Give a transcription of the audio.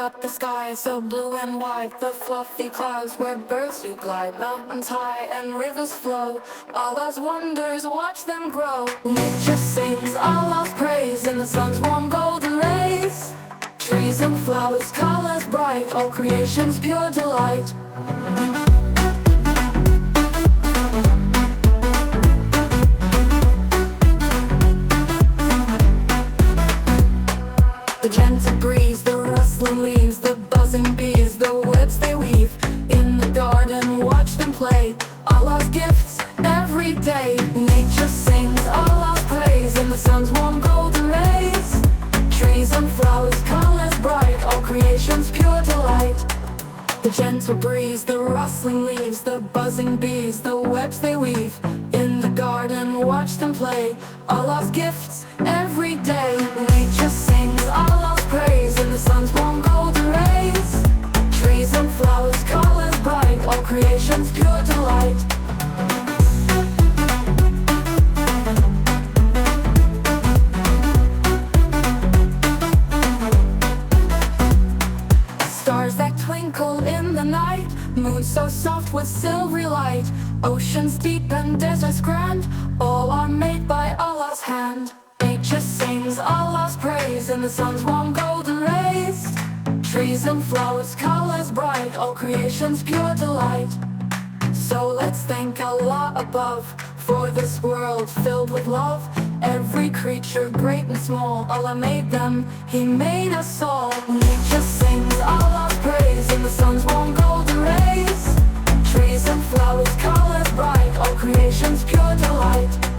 up the sky so blue and white, the fluffy clouds where birds do glide, mountains high and rivers flow. Allah's wonders, watch them grow. Nature sings Allah's praise in the sun's warm golden rays. Trees and flowers, colors bright, all creation's pure delight. The gentle breeze, the rustling leaves, the buzzing bees, the webs they weave. In the garden, watch them play, Allah's gifts every day. Nature sings Allah's praise in the sun's warm golden rays. Trees and flowers, colors bright, all creation's pure delight. The gentle breeze, the rustling leaves, the buzzing bees, the webs they weave. In the garden, watch them play, Allah's gifts every day. Nature sings Allah's praise in the sun's warm golden rays. Trees and flowers, colors bright, all creation's pure delight. Stars that twinkle in the night, moon so soft with silvery light. Oceans deep and deserts grand, all are made by Allah's hand. Nature sings Allah's praise in the sun's warm golden rays. Trees and flowers, colors bright, all creation's pure delight. So let's thank Allah above for this world filled with love. Every creature, great and small, Allah made them, He made us all. Nature sings Allah's praise in the sun's warm golden rays. Trees and flowers, colors bright, all creation's pure delight.